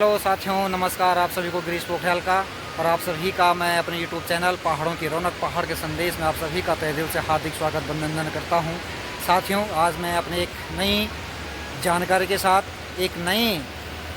Hello साथियों, नमस्कार। आप सभी को गिरीश पोखरियाल का और आप सभी का मैं अपने यूट्यूब चैनल पहाड़ों की रौनक पहाड़ के संदेश में आप सभी का तहे दिल से हार्दिक स्वागत अभिनंदन करता हूं। साथियों, आज मैं अपने एक नई जानकारी के साथ, एक नई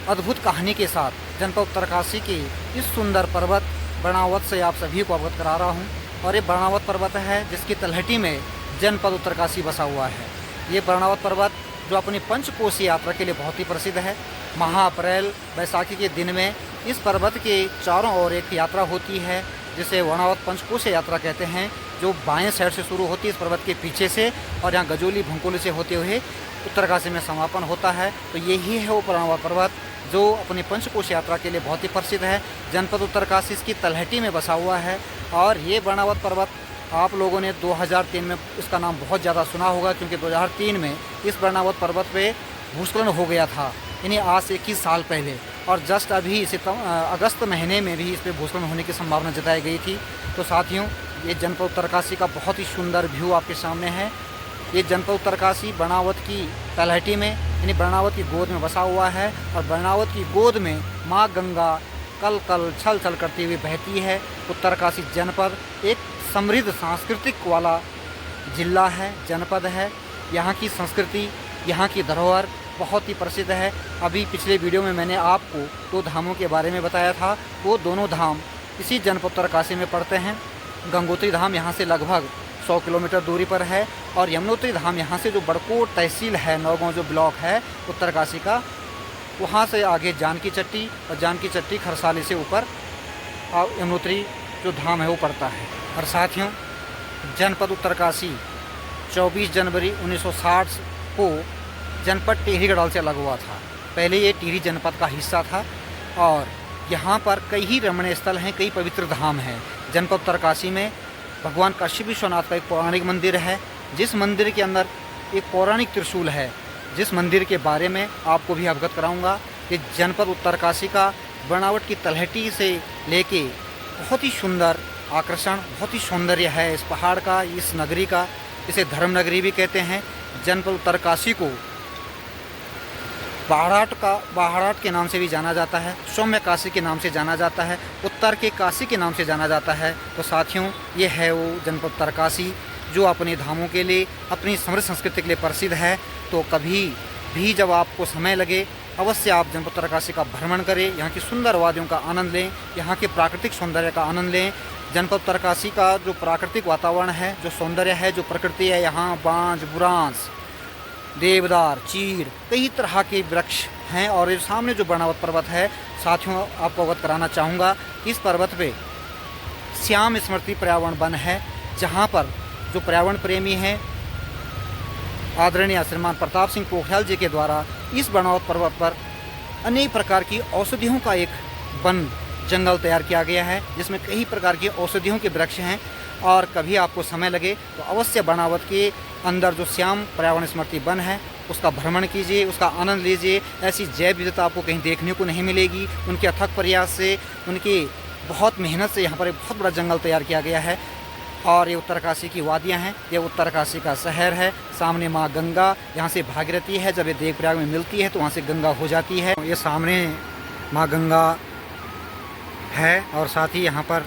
अद्भुत कहानी के साथ जनपद उत्तरकाशी की इस सुंदर पर्वत बर्णावत से आप सभी को अवगत करा रहा हूँ। और ये बर्णावत पर्वत है जिसकी तलहटी में जनपद उत्तरकाशी बसा हुआ है। ये बर्णावत पर्वत जो अपनी पंचकोशी यात्रा के लिए बहुत ही प्रसिद्ध है। महा अप्रैल बैसाखी के दिन में इस पर्वत के चारों ओर एक यात्रा होती है जिसे वर्णावत पंचकोशी यात्रा कहते हैं, जो बाएं साइड से शुरू होती है इस पर्वत के पीछे से और यहाँ गजोली भंकोली से होते हुए उत्तरकाशी में समापन होता है। तो यही है वो वर्णावत पर्वत जो अपनी पंचकोशी यात्रा के लिए बहुत ही प्रसिद्ध है। जनपद उत्तरकाशी इसकी तलहटी में बसा हुआ है। और ये वर्णावत पर्वत आप लोगों ने 2003 में इसका नाम बहुत ज़्यादा सुना होगा, क्योंकि 2003 में इस वर्णावत पर्वत पे भूस्खलन हो गया था, यानी आज से 21 साल पहले। और जस्ट अभी अगस्त महीने में भी इस पर भूस्खलन होने की संभावना जताई गई थी। तो साथियों, ये जनपद उत्तरकाशी का बहुत ही सुंदर व्यू आपके सामने है। ये जनपद उत्तरकाशी बर्णावत की तलहटी में यानी बर्णावत की गोद में बसा हुआ है। और बर्णावत की गोद में माँ गंगा कल कल छल छल करती हुई बहती है। उत्तरकाशी जनपद एक समृद्ध सांस्कृतिक वाला जिला है, जनपद है। यहाँ की संस्कृति, यहाँ की धरोहर बहुत ही प्रसिद्ध है। अभी पिछले वीडियो में मैंने आपको 2 धामों के बारे में बताया था। वो दोनों धाम इसी जनपद उत्तरकाशी में पड़ते हैं। गंगोत्री धाम यहाँ से लगभग 100 किलोमीटर दूरी पर है। और यमुनोत्री धाम यहाँ से जो बड़कोट तहसील है, नौगांव जो ब्लॉक है उत्तरकाशी का, वहाँ से आगे जानकी चट्टी और जानकी चट्टी खरसाली से ऊपर यमुनोत्री जो धाम है वो पड़ता है। और साथियों, जनपद उत्तरकाशी 24 जनवरी 1960 को जनपद टिहरी गढ़वाल से अलग हुआ था। पहले ये टिहरी जनपद का हिस्सा था। और यहाँ पर कई रमणीय स्थल हैं, कई पवित्र धाम हैं। जनपद उत्तरकाशी में भगवान काशी विश्वनाथ का एक पौराणिक मंदिर है, जिस मंदिर के अंदर एक पौराणिक त्रिशूल है, जिस मंदिर के बारे में आपको भी अवगत कराऊंगा। कि जनपद उत्तरकाशी का बर्णावत की तलहटी से लेके बहुत ही सुंदर आकर्षण, बहुत ही सौंदर्य है इस पहाड़ का, इस नगरी का। इसे धर्म नगरी भी कहते हैं। जनपद उत्तरकाशी को बाहराट के नाम से भी जाना जाता है, सौम्य काशी के नाम से जाना जाता है, उत्तर के काशी के नाम से जाना जाता है। तो साथियों, ये है वो जनपद उत्तरकाशी जो अपने धामों के लिए, अपनी समृद्ध संस्कृति के लिए प्रसिद्ध है। तो कभी भी जब आपको समय लगे अवश्य आप जनपद उत्तरकाशी का भ्रमण करें, यहाँ की सुंदर वादियों का आनंद लें, यहाँ के प्राकृतिक सौंदर्य का आनंद लें। जनपद उत्तरकाशी का जो प्राकृतिक वातावरण है, जो सौंदर्य है, जो प्रकृति है, यहाँ बांज, बुरांस, देवदार, चीड़, कई तरह के वृक्ष हैं। और ये सामने जो बर्णावत पर्वत है, साथियों आपको अवगत कराना चाहूँगा, इस पर्वत पे श्याम स्मृति पर्यावरण वन है, जहाँ पर जो पर्यावरण प्रेमी हैं आदरणीय श्रीमान प्रताप सिंह पोखरियाल जी के द्वारा इस बर्णावत पर्वत पर अनेक प्रकार की औषधियों का एक वन जंगल तैयार किया गया है, जिसमें कई प्रकार की औषधियों के वृक्ष हैं। और कभी आपको समय लगे तो अवश्य बर्णावत के अंदर जो श्याम पर्यावरण स्मृति वन है उसका भ्रमण कीजिए, उसका आनंद लीजिए। ऐसी जैव विविधता आपको कहीं देखने को नहीं मिलेगी। उनके अथक प्रयास से, उनकी बहुत मेहनत से यहाँ पर एक बहुत बड़ा जंगल तैयार किया गया है। और ये उत्तरकाशी की वादियाँ हैं, ये उत्तरकाशी का शहर है। सामने माँ गंगा यहाँ से भागीरथी है, जब ये देवप्रयाग में मिलती है तो वहाँ से गंगा हो जाती है। ये सामने माँ गंगा है। और साथ ही यहाँ पर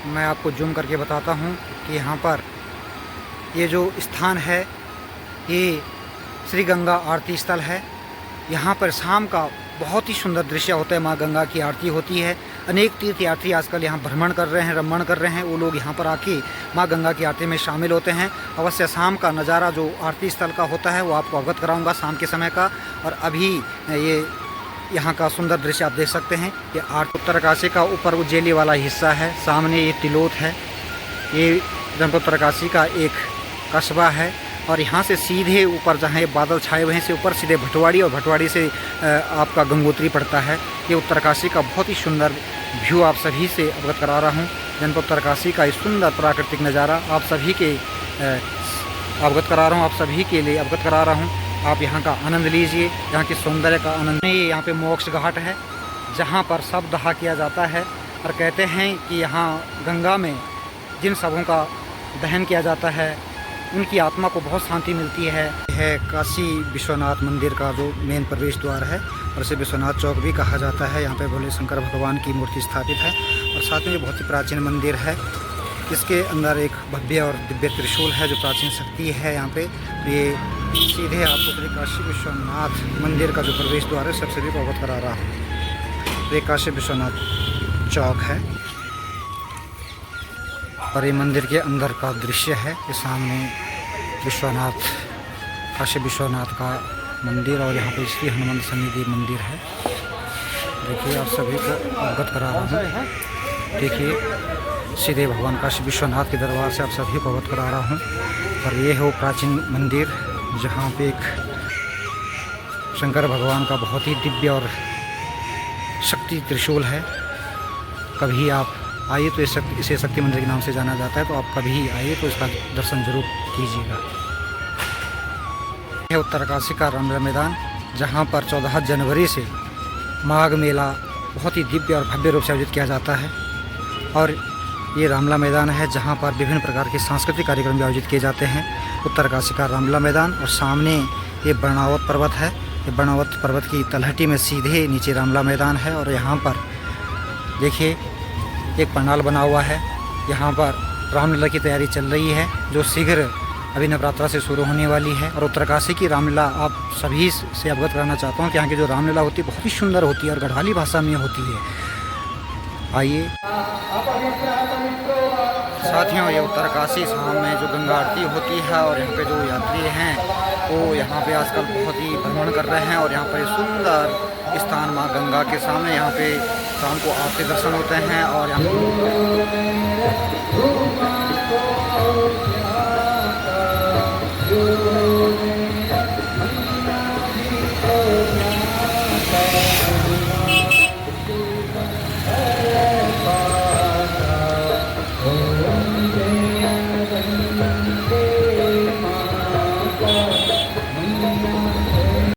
मैं आपको जूम करके बताता हूँ कि यहाँ पर ये जो स्थान है ये श्री गंगा आरती स्थल है। यहाँ पर शाम का बहुत ही सुंदर दृश्य होता है, माँ गंगा की आरती होती है। अनेक तीर्थयात्री आजकल यहाँ भ्रमण कर रहे हैं, रमण कर रहे हैं। वो लोग यहाँ पर आके माँ गंगा की आरती में शामिल होते हैं। अवश्य शाम का नज़ारा जो आरती स्थल का होता है वो आपको अवगत कराऊंगा शाम के समय का। और अभी ये यहाँ का सुंदर दृश्य आप देख सकते हैं। ये उत्तरकाशी का ऊपर उज्जैली वाला हिस्सा है। सामने ये तिलोत है। ये जनपद उत्तरकाशी का एक कस्बा है। और यहाँ से सीधे ऊपर जहाँ ये बादल छाए हुए हैं से ऊपर सीधे भटवाड़ी, और भटवाड़ी से आपका गंगोत्री पड़ता है। ये उत्तरकाशी का बहुत ही सुंदर व्यू आप सभी से अवगत करा रहा हूँ। जनपद उत्तरकाशी का इस सुंदर प्राकृतिक नज़ारा आप सभी के अवगत करा रहा हूँ, आप सभी के लिए अवगत करा रहा हूँ। आप यहाँ का आनंद लीजिए, यहाँ के सौंदर्य का आनंद। यहाँ पे मोक्ष घाट है, जहाँ पर शव दहा किया जाता है। और कहते हैं कि यहाँ गंगा में जिन शवों का दहन किया जाता है उनकी आत्मा को बहुत शांति मिलती है। काशी विश्वनाथ मंदिर का जो मेन प्रवेश द्वार है। और इसे विश्वनाथ चौक भी कहा जाता है। यहाँ पे भोले शंकर भगवान की मूर्ति स्थापित है और साथ में ये बहुत ही प्राचीन मंदिर है। इसके अंदर एक भव्य और दिव्य त्रिशूल है जो प्राचीन शक्ति है। यहाँ पे ये सीधे आपको श्री काशी विश्वनाथ मंदिर का जो प्रवेश द्वार है सबसे भी अवगत करा रहा हूँ। ये काशी विश्वनाथ चौक है और ये मंदिर के अंदर का दृश्य है। ये सामने विश्वनाथ, काशी विश्वनाथ का मंदिर और यहाँ पे श्री हनुमान सन्निधि मंदिर है। देखिए आप सभी को अवगत करा रहा हूँ। देखिए सीधे भगवान काशी विश्वनाथ के दरबार से आप सभी को अवगत करा रहा हूँ। और ये है वो प्राचीन मंदिर जहाँ पे एक शंकर भगवान का बहुत ही दिव्य और शक्ति त्रिशूल है। कभी आप आइए तो इसे शक्ति मंदिर के नाम से जाना जाता है, तो आप कभी आइए तो इसका दर्शन जरूर कीजिएगा। यह उत्तरकाशी का रामलीला मैदान जहाँ पर 14 जनवरी से माघ मेला बहुत ही दिव्य और भव्य रूप से आयोजित किया जाता है। और ये रामलीला मैदान है जहाँ पर विभिन्न प्रकार के सांस्कृतिक कार्यक्रम भी आयोजित किए जाते हैं। उत्तरकाशी का रामलीला मैदान और सामने ये बर्णावत पर्वत है। ये बर्णावत पर्वत की तलहटी में सीधे नीचे रामलीला मैदान है और यहाँ पर देखिए एक पंडाल बना हुआ है। यहाँ पर रामलीला की तैयारी चल रही है जो शीघ्र अभी नवरात्रा से शुरू होने वाली है। और उत्तरकाशी की रामलीला आप सभी से अवगत कराना चाहता हूँ कि यहाँ की जो रामलीला होती है बहुत ही सुंदर होती है और गढ़वाली भाषा में होती है। आइए साथियों, ये उत्तरकाशी शाम में जो गंगा आरती होती है और यहाँ पे जो यात्री हैं वो यहाँ पे आजकल बहुत ही भ्रमण कर रहे हैं। और यहाँ पर सुंदर स्थान माँ गंगा के सामने यहाँ पे शाम को आरती दर्शन होते हैं। और यहाँ पे